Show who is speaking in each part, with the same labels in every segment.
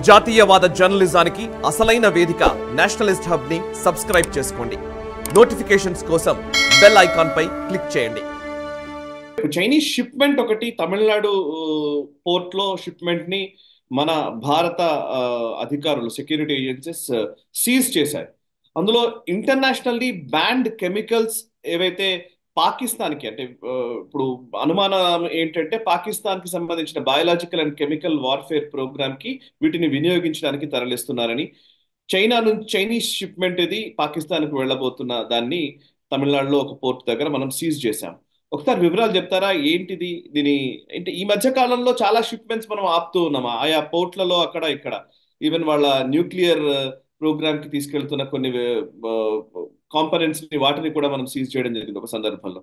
Speaker 1: జాతీయవాద జర్నలిజానికి అసలైన వేదిక నేషనలిస్ట్ హబ్ ని సబ్స్క్రైబ్ చేసుకోండి. నోటిఫికేషన్స్ కోసం బెల్ ఐకాన్ పై క్లిక్ చేయండి.
Speaker 2: చైనీస్ షిప్మెంట్ ఒకటి తమిళనాడు పోర్ట్ లో షిప్మెంట్ ని మన భారత అధికారులు సెక్యూరిటీ ఏజెన్సీస్ సీజ్ చేశారు. అందులో ఇంటర్నేషనల్లీ బ్యాండ్ కెమికల్స్ ఏవైతే పాకిస్తాన్కి అంటే ఇప్పుడు అనుమానం ఏంటంటే పాకిస్తాన్ కి సంబంధించిన biological and chemical warfare programme కి వీటిని వినియోగించడానికి తరలిస్తున్నారని చైనీస్ షిప్మెంట్ ఇది పాకిస్తాన్ కు వెళ్ళబోతున్న దాన్ని తమిళనాడులో ఒక పోర్ట్ దగ్గర మనం సీజ్ చేశాం. ఒకసారి వివరాలు చెప్తారా ఏంటిది దీని అంటే ఈ మధ్య కాలంలో చాలా షిప్మెంట్స్ మనం ఆపుతూ ఉన్నామా ఆయా పోర్ట్లలో అక్కడ ఇక్కడ ఈవెన్ వాళ్ళ న్యూక్లియర్ ప్రోగ్రామ్ కి తీసుకెళ్తున్న కొన్ని కాంపనెంట్స్ ని వాటిని కూడా మనం సీజ్ చేయడం జరిగింది ఒక సందర్భంలో.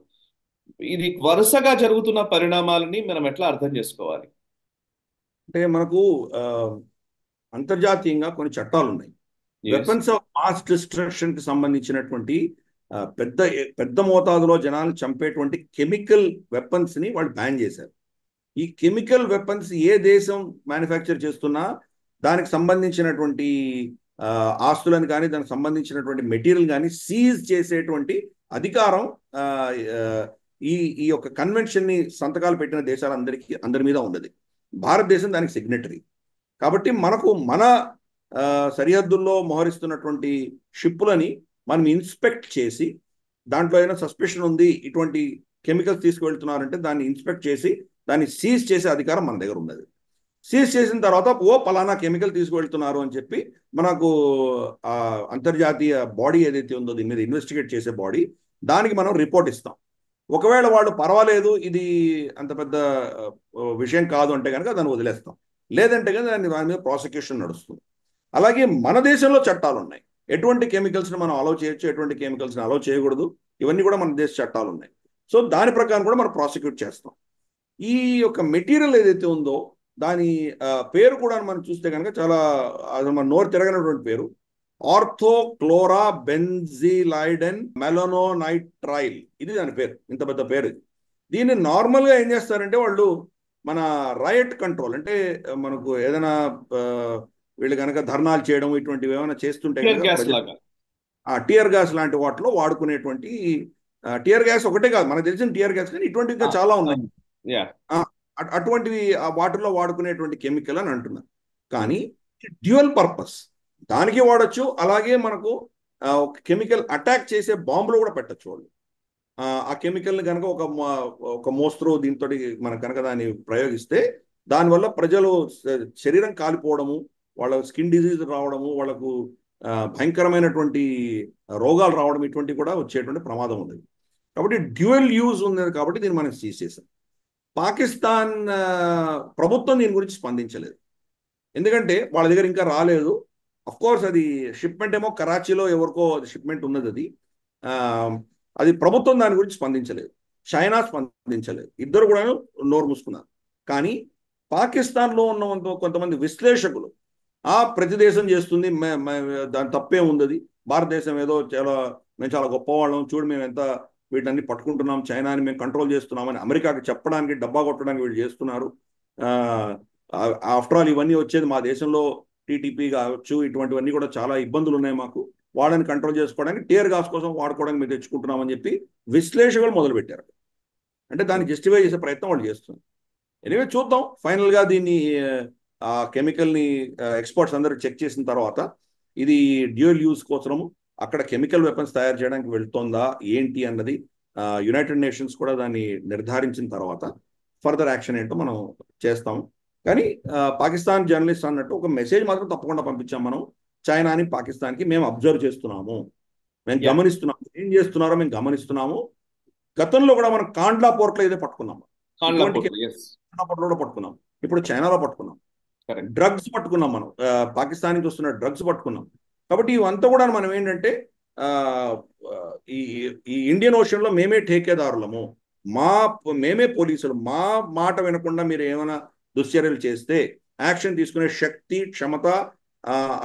Speaker 2: ఇది వరుసగా జరుగుతున్న పరిణామాలని మనం ఎట్లా అర్థం చేసుకోవాలి?
Speaker 3: అంటే మనకు అంతర్జాతీయంగా కొన్ని చట్టాలు ఉన్నాయి. వెపన్స్ ఆఫ్ మాస్ డిస్ట్రక్షన్ కి సంబంధించినటువంటి పెద్ద మోతాదులో జనాలు చంపేటువంటి కెమికల్ వెపన్స్ ని వాళ్ళు బ్యాన్ చేశారు. ఈ కెమికల్ వెపన్స్ ఏ దేశం మ్యానుఫ్యాక్చర్ చేస్తున్నా దానికి సంబంధించినటువంటి ఆస్తులను కానీ దానికి సంబంధించినటువంటి మెటీరియల్ కానీ సీజ్ చేసేటువంటి అధికారం ఈ యొక్క కన్వెన్షన్ ని సంతకాలు పెట్టిన అందరి మీద ఉన్నది. భారతదేశం దానికి సిగ్నటరీ. కాబట్టి మన సరిహద్దుల్లో మోహరిస్తున్నటువంటి షిప్పులని మనం ఇన్స్పెక్ట్ చేసి దాంట్లో ఏదైనా సస్పెషన్ ఉంది ఇటువంటి కెమికల్స్ తీసుకువెళ్తున్నారంటే దాన్ని ఇన్స్పెక్ట్ చేసి దాన్ని సీజ్ చేసే అధికారం మన దగ్గర ఉన్నది. సీజ్ చేసిన తర్వాత పలానా కెమికల్ తీసుకువెళ్తున్నారు అని చెప్పి మనకు అంతర్జాతీయ బాడీ ఏదైతే ఉందో దీని మీద ఇన్వెస్టిగేట్ చేసే బాడీ దానికి మనం రిపోర్ట్ ఇస్తాం. ఒకవేళ వాళ్ళు పర్వాలేదు ఇది అంత పెద్ద విషయం కాదు అంటే కనుక దాన్ని వదిలేస్తాం. లేదంటే కనుక దాని మీద ప్రాసిక్యూషన్ నడుస్తుంది. అలాగే మన దేశంలో చట్టాలు ఉన్నాయి. ఎటువంటి కెమికల్స్ని మనం అలౌ చేయొచ్చు, ఎటువంటి కెమికల్స్ని అలౌ చేయకూడదు, ఇవన్నీ కూడా మన దేశ చట్టాలు ఉన్నాయి. సో దాని ప్రకారం కూడా మనం ప్రాసిక్యూట్ చేస్తాం. ఈ యొక్క మెటీరియల్ ఏదైతే ఉందో దాని పేరు కూడా మనం చూస్తే కనుక చాలా మన నోరు తిరగనటువంటి పేరు ఆర్థోక్లోరా బెంజిలైడెన్ మెలనోనైట్రైల్. ఇది దాని పేరు, ఇంత పెద్ద పేరు. దీన్ని నార్మల్గా ఏం చేస్తారంటే వాళ్ళు మన రైట్ కంట్రోల్ అంటే మనకు ఏదైనా వీళ్ళు కనుక ధర్నాలు చేయడం ఇటువంటివి ఏమైనా చేస్తుంటే టియర్ గ్యాస్ లాంటి వాటిలో వాడుకునేటువంటి టియర్ గ్యాస్ ఒకటే కాదు మనకు తెలిసిన టియర్ గ్యాస్ కానీ ఇటువంటివి ఇంకా చాలా ఉన్నాయి. అటువంటివి వాటిలో వాడుకునేటువంటి కెమికల్ అని అంటున్నారు. కానీ డ్యూయల్ పర్పస్ దానికి వాడచ్చు. అలాగే మనకు కెమికల్ అటాక్ చేసే బాంబులు కూడా పెట్టచ్చు వాళ్ళు. ఆ కెమికల్ని కనుక ఒక మోస్తరు దీంతో మనకు కనుక దాన్ని ప్రయోగిస్తే దానివల్ల ప్రజలు శరీరం కాలిపోవడము, వాళ్ళ స్కిన్ డిజీజ్ రావడము, వాళ్ళకు భయంకరమైనటువంటి రోగాలు రావడం ఇటువంటివి కూడా వచ్చేటువంటి ప్రమాదం ఉంది. కాబట్టి డ్యూయల్ యూజ్ ఉంది కాబట్టి దీన్ని మనం సీజ్ చేసాం. పాకిస్తాన్ ప్రభుత్వం దీని గురించి స్పందించలేదు. ఎందుకంటే వాళ్ళ దగ్గర ఇంకా రాలేదు. అఫ్కోర్స్ అది షిప్మెంట్ ఏమో కరాచీలో ఎవరికో షిప్మెంట్ ఉన్నది. అది ప్రభుత్వం దాని గురించి స్పందించలేదు, చైనా స్పందించలేదు. ఇద్దరు కూడా నోరు మూసుకున్నారు. కానీ పాకిస్తాన్లో ఉన్న కొంతమంది విశ్లేషకులు ప్రతి దేశం చేస్తుంది, దాని తప్పే ఉంది, భారతదేశం ఏదో మేము చాలా గొప్పవాళ్ళం, చూడు మేము ఎంత వీటన్ని పట్టుకుంటున్నాం, చైనాని మేము కంట్రోల్ చేస్తున్నామని అమెరికాకి చెప్పడానికి డబ్బా కొట్టడానికి వీళ్ళు చేస్తున్నారు. ఆఫ్టర్ ఆల్ ఇవన్నీ వచ్చేది మా దేశంలో టీటీపీ కావచ్చు, ఇటువంటివన్నీ కూడా చాలా ఇబ్బందులు ఉన్నాయి మాకు, వాళ్ళని కంట్రోల్ చేసుకోవడానికి టియర్ గ్యాస్ కోసం వాడుకోవడానికి మేము తెచ్చుకుంటున్నామని చెప్పి విశ్లేషకులు మొదలుపెట్టారు. అంటే దాన్ని జస్టిఫై చేసే ప్రయత్నం వాళ్ళు చేస్తున్నారు. ఎనివే చూద్దాం. ఫైనల్గా దీన్ని కెమికల్ని ఎక్స్పర్ట్స్ అందరూ చెక్ చేసిన తర్వాత ఇది డ్యూయల్ యూజ్ కోసము అక్కడ కెమికల్ వెపన్స్ తయారు చేయడానికి వెళ్తుందా ఏంటి అన్నది యునైటెడ్ నేషన్స్ కూడా దాన్ని నిర్ధారించిన తర్వాత ఫర్దర్ యాక్షన్ ఏంటో మనం చేస్తాము. కానీ పాకిస్తాన్ జర్నలిస్ట్ అన్నట్టు ఒక మెసేజ్ మాత్రం తప్పకుండా పంపించాం. మనం చైనాని పాకిస్తాన్కి మేము అబ్జర్వ్ చేస్తున్నాము, మేము గమనిస్తున్నాము, ఏం చేస్తున్నారో మేము గమనిస్తున్నాము. గతంలో కూడా మనం కాండ్లా పోర్ట్లో ఏదో పట్టుకున్నాము, పోర్ట్లో కూడా పట్టుకున్నాం, ఇప్పుడు చైనాలో పట్టుకున్నాం. డ్రగ్స్ పట్టుకున్నాం, మనం పాకిస్తాన్ నుంచి వస్తున్న డ్రగ్స్ పట్టుకున్నాం. కాబట్టి ఇవంతా కూడా మనం ఏంటంటే ఈ ఇండియన్ ఓషన్లో మేమే ఠేకేదారులము, మేమే పోలీసులు, మా మాట వినకుండా మీరు ఏమైనా దుశ్చర్యలు చేస్తే యాక్షన్ తీసుకునే శక్తి, క్షమత,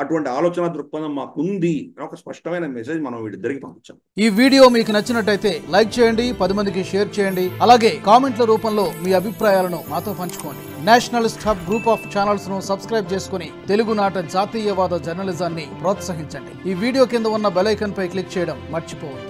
Speaker 3: అటువంటి ఆలోచన దృక్పథం మాకుంది ఒక స్పష్టమైన మెసేజ్ మనం వీటిద్దరికి పంపించాం.
Speaker 4: ఈ వీడియో మీకు నచ్చినట్టయితే లైక్ చేయండి, 10 మందికి షేర్ చేయండి. అలాగే కామెంట్ల రూపంలో మీ అభిప్రాయాలను మాతో పంచుకోండి. Nationalist hub group of channels ను సబ్స్క్రైబ్ చేసుకుని తెలుగునాట జాతీయవాద జర్నలిజాన్ని ప్రోత్సహించండి. ఈ వీడియో కింద ఉన్న బెల్ ఐకాన్ పై క్లిక్ చేయడం మర్చిపోవద్దు.